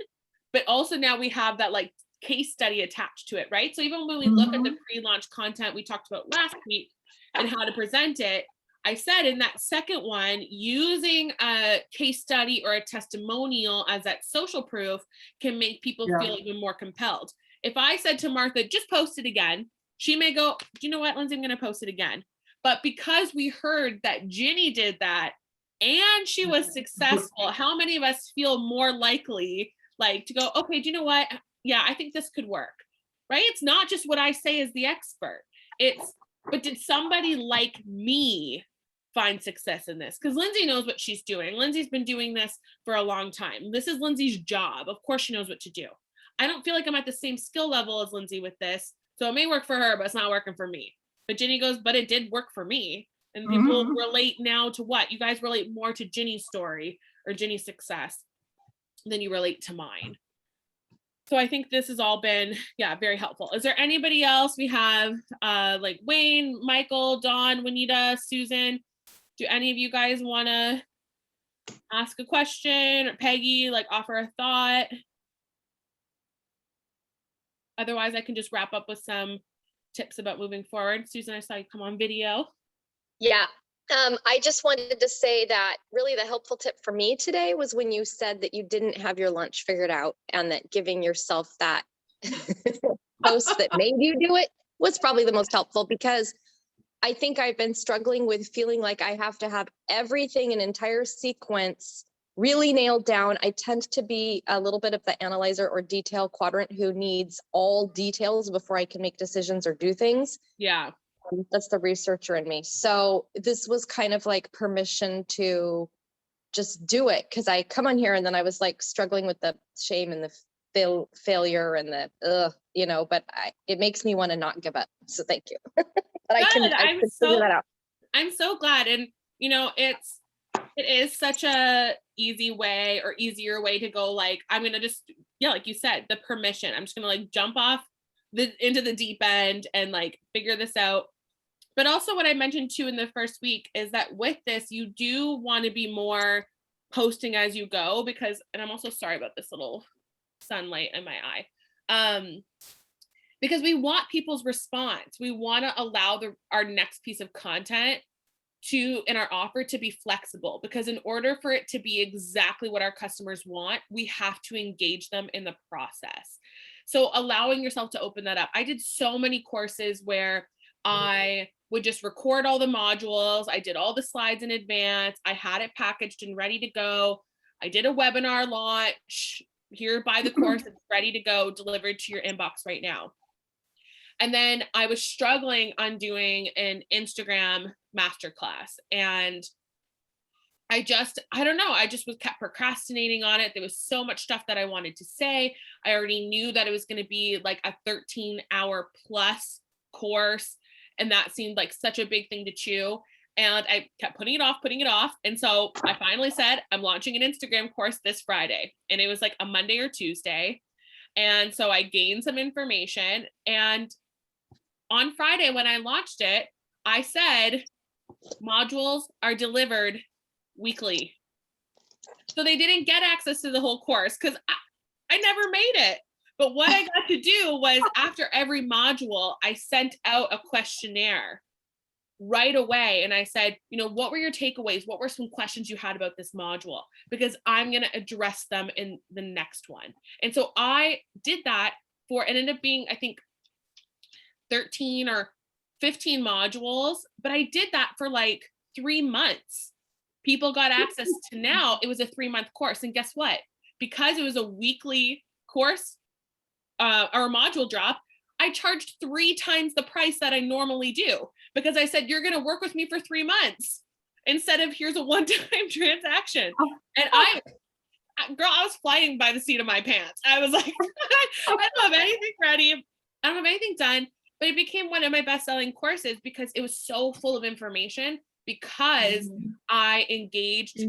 but also now we have that like case study attached to it, right? So even when we look at the pre-launch content we talked about last week and how to present it, I said in that second one, using a case study or a testimonial as that social proof can make people feel even more compelled. If I said to Martha, just post it again, she may go, you know what, Lindsay, I'm going to post it again. But because we heard that Ginny did that and she was successful, how many of us feel more likely like to go, okay, do you know what? Yeah, I think this could work, right? It's not just what I say as the expert. It's, but did somebody like me find success in this? Because Lindsay knows what she's doing. Lindsay's been doing this for a long time. This is Lindsay's job. Of course she knows what to do. I don't feel like I'm at the same skill level as Lindsay with this. So it may work for her, but it's not working for me. But Ginny goes, but it did work for me. And people relate now to what? You guys relate more to Ginny's story or Ginny's success than you relate to mine. So I think this has all been, very helpful. Is there anybody else? We have like Wayne, Michael, Dawn, Juanita, Susan. Do any of you guys want to ask a question, or Peggy, like offer a thought? Otherwise, I can just wrap up with some tips about moving forward. Susan, I saw you come on video. Yeah, I just wanted to say that really the helpful tip for me today was when you said that you didn't have your lunch figured out and that giving yourself that post that made you do it was probably the most helpful, because I think I've been struggling with feeling like I have to have everything, an entire sequence really nailed down. I tend to be a little bit of the analyzer or detail quadrant who needs all details before I can make decisions or do things. Yeah. That's the researcher in me. So this was kind of like permission to just do it, because I come on here and then I was like struggling with the shame and the failure and the but it makes me want to not give up. So thank you. But I can figure that out. I'm so glad. And it is such a easy way or easier way to go, like, I'm gonna just, like you said, the permission. I'm just gonna like jump off into the deep end and like figure this out. But also what I mentioned too in the first week is that with this, you do want to be more posting as you go, because, and I'm also sorry about this little sunlight in my eye, because we want people's response. We want to allow our next piece of content in our offer to be flexible, because in order for it to be exactly what our customers want, we have to engage them in the process. So allowing yourself to open that up. I did so many courses where I would just record all the modules. I did all the slides in advance. I had it packaged and ready to go. I did a webinar launch. Here, buy the course, it's ready to go, delivered to your inbox right now. And then I was struggling on doing an Instagram masterclass, and I don't know, I just kept procrastinating on it. There was so much stuff that I wanted to say. I already knew that it was going to be like a 13-hour plus course, and that seemed like such a big thing to chew. And I kept putting it off. And so I finally said, I'm launching an Instagram course this Friday. And it was like a Monday or Tuesday. And so I gained some information. And on Friday, when I launched it, I said, modules are delivered weekly. So they didn't get access to the whole course because I never made it. But what I got to do was, after every module, I sent out a questionnaire right away. And I said, what were your takeaways? What were some questions you had about this module? Because I'm going to address them in the next one. And so I did that it ended up being, I think, 13 or 15 modules, but I did that for like 3 months. People got access to, now it was a 3-month course. And guess what? Because it was a weekly course or a module drop, I charged 3 times the price that I normally do, because I said, you're going to work with me for 3 months instead of here's a one-time transaction. And girl, I was flying by the seat of my pants. I was like, I don't have anything ready. I don't have anything done. But it became one of my best-selling courses because it was so full of information, because I engaged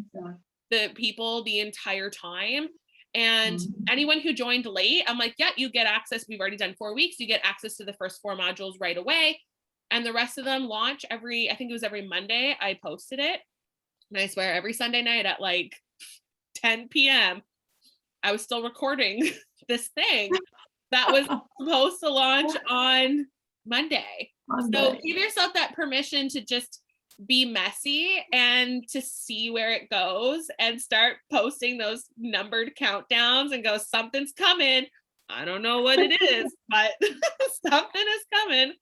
the people the entire time. And anyone who joined late, I'm like, yeah, you get access. We've already done 4 weeks. You get access to the first 4 modules right away. And the rest of them launch I think it was every Monday, I posted it. And I swear every Sunday night at like 10 p.m., I was still recording this thing that was supposed to launch on Monday. So give yourself that permission to just be messy and to see where it goes, and start posting those numbered countdowns and go, something's coming. I don't know what it is, but something is coming.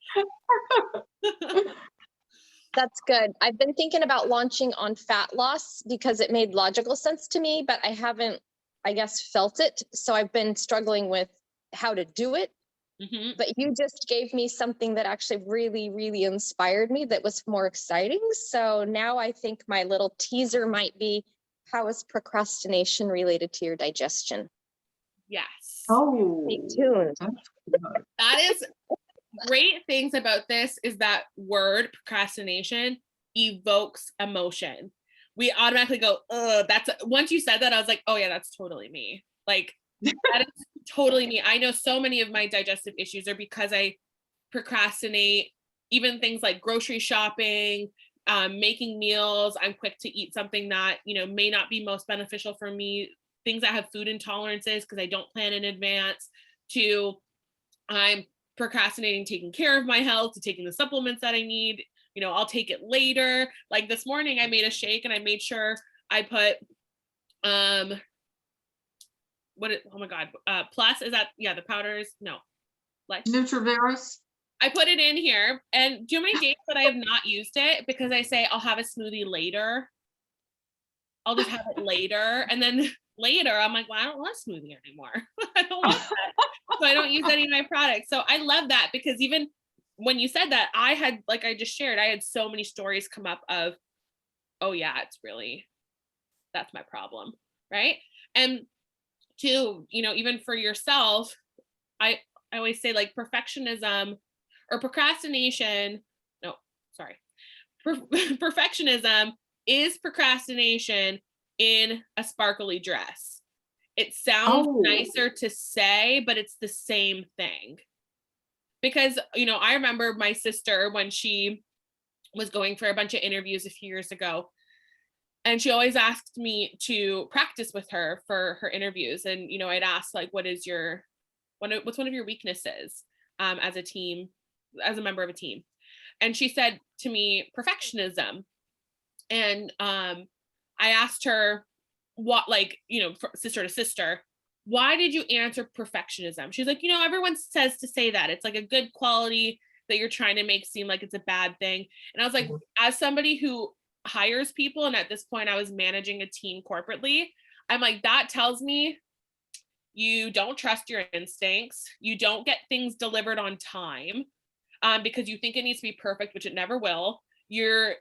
That's good. I've been thinking about launching on fat loss because it made logical sense to me, but I haven't, I guess, felt it. So I've been struggling with how to do it. But you just gave me something that actually really, really inspired me, that was more exciting. So now I think my little teaser might be, how is procrastination related to your digestion? Yes. Stay tuned. That is great things about this, is that word procrastination evokes emotion. We automatically go, once you said that, I was like, oh yeah, that's totally me. Like, that is totally me. I know so many of my digestive issues are because I procrastinate, even things like grocery shopping, making meals. I'm quick to eat something that, may not be most beneficial for me, things that have food intolerances because I don't plan in advance, to I'm procrastinating taking care of my health, to taking the supplements that I need. I'll take it later. Like this morning I made a shake and I made sure I put plus, is that, the powders? No, like Nutravirus. I put it in here, and do you know how many days that I have not used it because I say I'll have a smoothie later. I'll just have it later, and then later I'm like, well, I don't want a smoothie anymore. I don't want that, so I don't use any of my products. So I love that, because even when you said that, I had, like I just shared, I had so many stories come up of, oh yeah, that's my problem, right? And to, even for yourself, I always say, like, perfectionism or procrastination, perfectionism is procrastination in a sparkly dress. It sounds nicer to say, but it's the same thing. Because, I remember my sister when she was going for a bunch of interviews a few years ago, and she always asked me to practice with her for her interviews. And, I'd ask, like, what's one of your weaknesses as a member of a team? And she said to me, perfectionism. And I asked her, what, like, sister to sister, why did you answer perfectionism? She's like, everyone says to say that. It's like a good quality that you're trying to make seem like it's a bad thing. And I was like, as somebody who hires people, and at this point I was managing a team corporately, I'm like, that tells me you don't trust your instincts. You don't get things delivered on time because you think it needs to be perfect, which it never will. You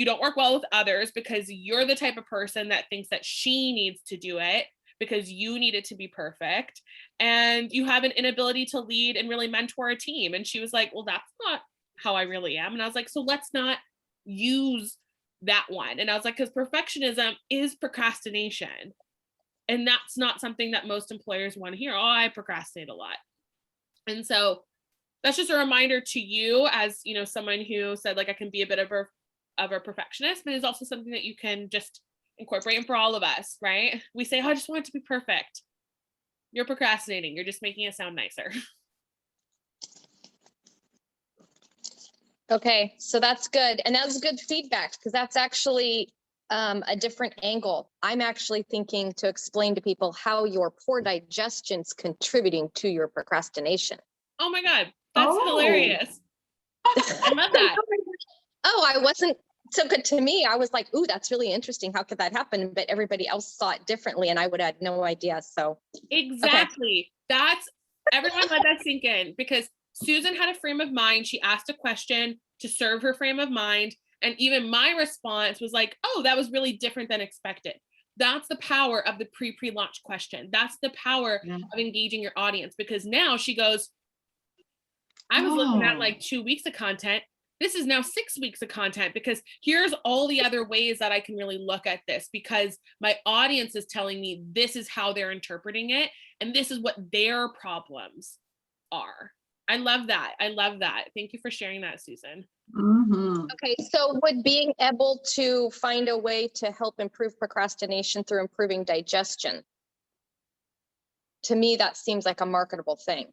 don't work well with others because you're the type of person that thinks that she needs to do it because you need it to be perfect. And you have an inability to lead and really mentor a team. And she was like, well, that's not how I really am. And I was like, so let's not use that one. And I was like, because perfectionism is procrastination. And that's not something that most employers want to hear. Oh, I procrastinate a lot. And so that's just a reminder to you, as someone who said, like, I can be a bit of a perfectionist, but it's also something that you can just incorporate. And for all of us, right? We say, oh, I just want it to be perfect. You're procrastinating. You're just making it sound nicer. Okay, so that's good. And that was good feedback, because that's actually a different angle. I'm actually thinking to explain to people how your poor digestion's contributing to your procrastination. Oh my God, that's hilarious. I love that. Oh, I wasn't so good to me. I was like, ooh, that's really interesting. How could that happen? But everybody else saw it differently, and I would have no idea. So exactly. Okay. Everyone let that sink in, because Susan had a frame of mind. She asked a question to serve her frame of mind. And even my response was like, oh, that was really different than expected. That's the power of the pre-launch question. That's the power Yeah. of engaging your audience, because now she goes, I was looking at Oh. like 2 weeks of content. This is now 6 weeks of content, because here's all the other ways that I can really look at this, because my audience is telling me this is how they're interpreting it, and this is what their problems are. I love that. I love that. Thank you for sharing that, Susan. Mhm. Okay, so would being able to find a way to help improve procrastination through improving digestion, to me, that seems like a marketable thing.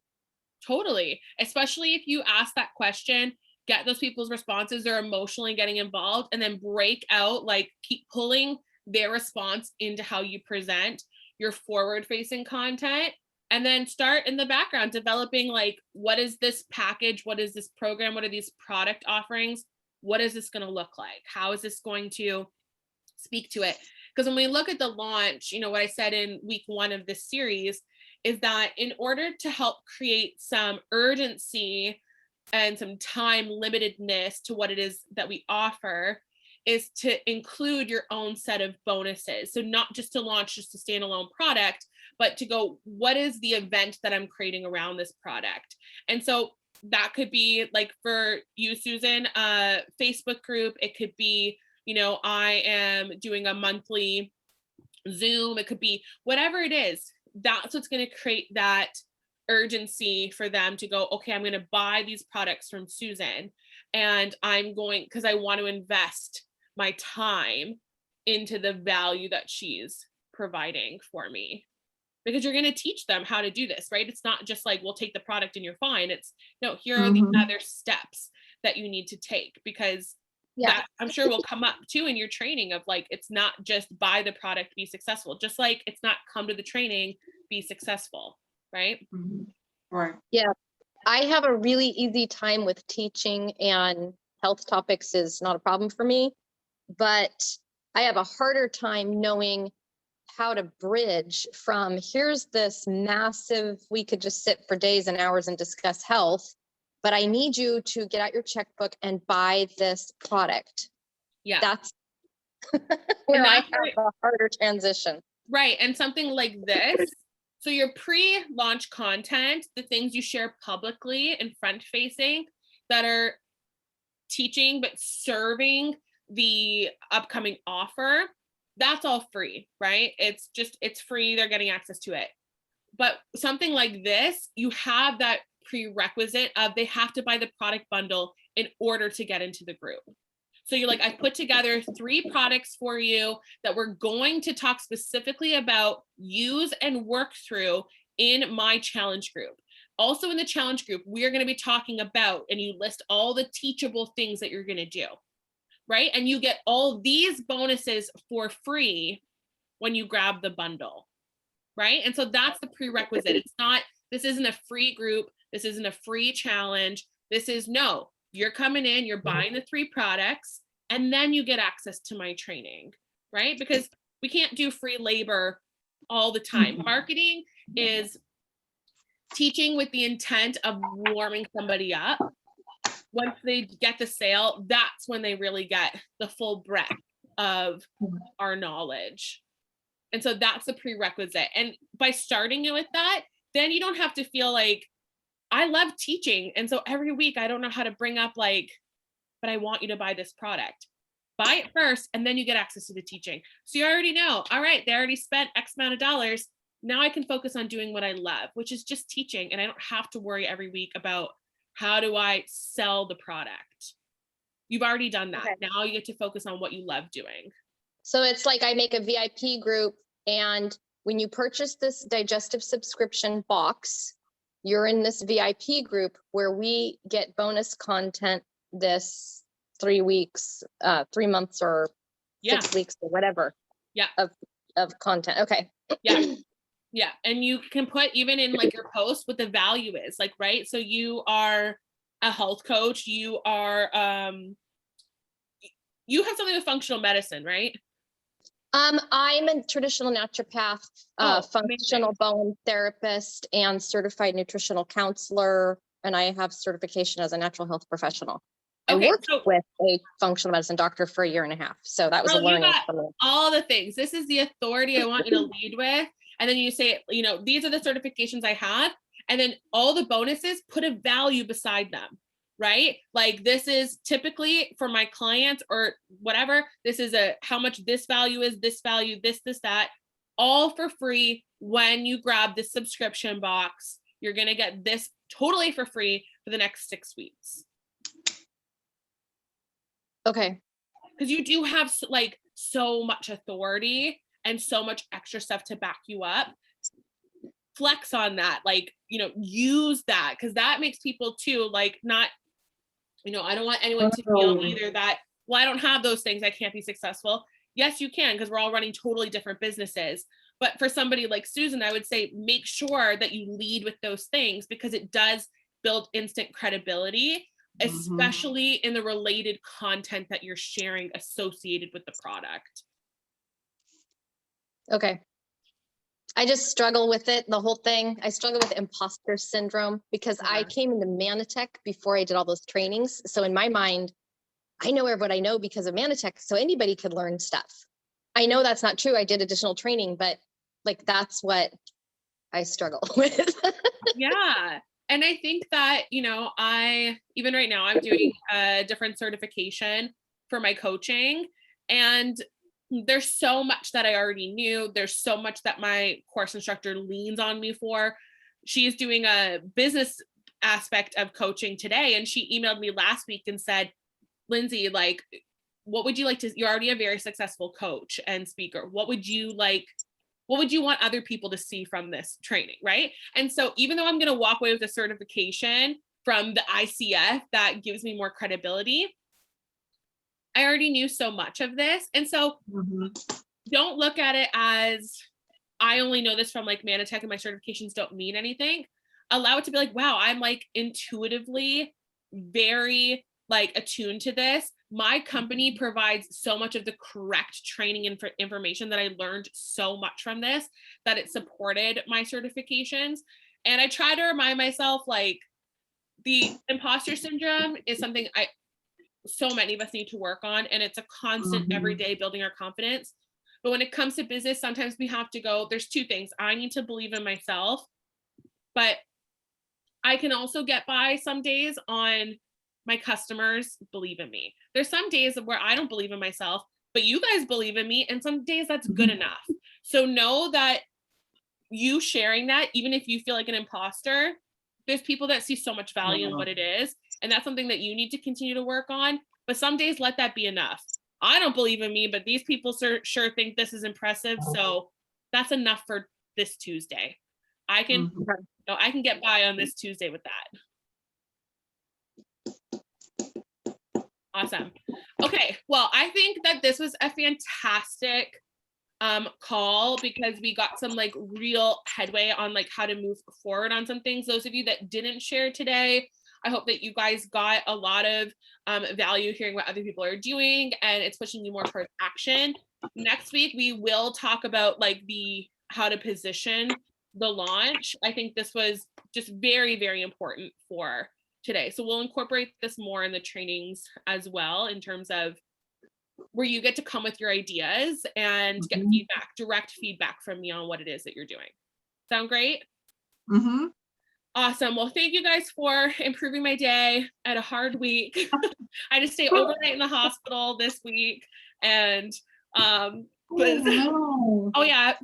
Totally. Especially if you ask that question, get those people's responses, they're emotionally getting involved, and then break out, like keep pulling their response into how you present your forward facing content. And then start in the background developing, like, what is this package? What is this program? What are these product offerings? What is this going to look like? How is this going to speak to it? Because when we look at the launch, you know, what I said in week 1 of this series is that in order to help create some urgency and some time limitedness to what it is that we offer, is to include your own set of bonuses. So not just to launch just a standalone product, but to go, what is the event that I'm creating around this product? And so that could be, like, for you, Susan, a Facebook group. It could be, you know, I am doing a monthly Zoom. It could be whatever it is. That's what's going to create that urgency for them to go, okay, I'm going to buy these products from Susan, and I'm going, because I want to invest my time into the value that she's providing for me. Because you're going to teach them how to do this, right? It's not just like, we'll take the product and you're fine. It's no, here are the other steps that you need to take, because that I'm sure will come up too in your training of, like, it's not just buy the product, be successful. Just like it's not come to the training, be successful, right? Mhm. Right. Yeah, I have a really easy time with teaching, and health topics is not a problem for me, but I have a harder time knowing how to bridge from, here's this massive, we could just sit for days and hours and discuss health, but I need you to get out your checkbook and buy this product. Yeah. That's where I that's have a harder transition. Right. And something like this. So your pre-launch content, the things you share publicly and front facing that are teaching but serving the upcoming offer, that's all free, right? It's free. They're getting access to it. But something like this, you have that prerequisite of they have to buy the product bundle in order to get into the group. So you're like, I've put together 3 products for you that we're going to talk specifically about, use and work through in my challenge group. Also in the challenge group, we're going to be talking about, and you list all the teachable things that you're going to do, right? And you get all these bonuses for free when you grab the bundle, right? And so that's the prerequisite. It's not, this isn't a free group. This isn't a free challenge. This is, no, you're coming in, you're buying the 3 products, and then you get access to my training, right? Because we can't do free labor all the time. Marketing is teaching with the intent of warming somebody up. Once they get the sale, that's when they really get the full breadth of our knowledge. And so that's the prerequisite. And by starting it with that, then you don't have to feel like, I love teaching, and so every week I don't know how to bring up, like, but I want you to buy this product. Buy it first, and then you get access to the teaching. So you already know, all right, they already spent X amount of dollars. Now I can focus on doing what I love, which is just teaching. And I don't have to worry every week about, how do I sell the product? You've already done that. Okay. Now you get to focus on what you love doing. So it's like I make a VIP group, and when you purchase this digestive subscription box, you're in this VIP group where we get bonus content this 3 weeks, 3 months, or 6 weeks, or whatever. Yeah. Of content. Okay. Yeah. Yeah. And you can put even in, like, your post what the value is, like, right? So you are a health coach, you are, you have something with functional medicine, right? I'm a traditional naturopath, functional bone therapist, and certified nutritional counselor, and I have certification as a natural health professional. I Okay, worked so with a functional medicine doctor for a year and a half. So that was a girl, you learning got for me. all the things. This is the authority I want you to lead with. And then you say, you know, these are the certifications I have. And then all the bonuses, put a value beside them, right? Like this is typically for my clients or whatever, this is how much this value is, this value, this, that, all for free. When you grab this subscription box, you're going to get this totally for free for the next 6 weeks. Okay. Because you do have like so much authority and so much extra stuff to back you up. Flex on that, like, you know, use that, because that makes people too, like, not, you know, I don't want anyone to feel either that, well, I don't have those things, I can't be successful. Yes, you can, because we're all running totally different businesses. But for somebody like Susan, I would say make sure that you lead with those things, because it does build instant credibility, especially in the related content that you're sharing associated with the product. Okay. I just struggle with it, the whole thing. I struggle with imposter syndrome because I came into Manatech before I did all those trainings. So in my mind, I know what I know because of Manatech. So anybody could learn stuff. I know that's not true. I did additional training, but like, that's what I struggle with. Yeah. And I think that, you know, even right now, I'm doing a different certification for my coaching, and there's so much that I already knew. There's so much that my course instructor leans on me for. She's doing a business aspect of coaching today, and she emailed me last week and said, Lindsay, like, what would you like to, you're already a very successful coach and speaker. What would you want other people to see from this training, right? And so even though I'm going to walk away with a certification from the ICF that gives me more credibility, I already knew so much of this. And so don't look at it as, I only know this from like Manatech and my certifications don't mean anything. Allow it to be like, wow, I'm like intuitively very like attuned to this. My company provides so much of the correct training and information that I learned so much from this, that it supported my certifications. And I try to remind myself, like, the imposter syndrome is something so many of us need to work on, and it's a constant every day building our confidence. But when it comes to business, sometimes we have to go, there's two things. I need to believe in myself, but I can also get by some days on my customers believe in me. There's some days where I don't believe in myself, but you guys believe in me, and some days that's good enough. So know that you sharing that, even if you feel like an imposter, there's people that see so much value in what it is, and that's something that you need to continue to work on. But some days let that be enough. I don't believe in me, but these people sure think this is impressive, so that's enough for this Tuesday. I can get by on this Tuesday with that. Awesome. Okay, well, I think that this was a fantastic call, because we got some like real headway on like how to move forward on some things. Those of you that didn't share today, I hope that you guys got a lot of value hearing what other people are doing, and it's pushing you more towards action. Next week, we will talk about like how to position the launch. I think this was just very, very important for today. So we'll incorporate this more in the trainings as well, in terms of where you get to come with your ideas and get feedback, direct feedback from me on what it is that you're doing. Sound great? Awesome. Well, thank you guys for improving my day at a hard week. I had to stay overnight in the hospital this week, and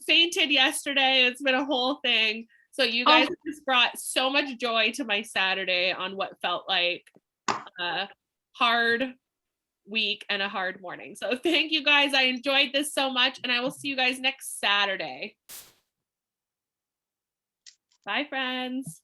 fainted yesterday. It's been a whole thing. So you guys just brought so much joy to my Saturday on what felt like a hard week and a hard morning. So thank you guys. I enjoyed this so much, and I will see you guys next Saturday. Bye, friends.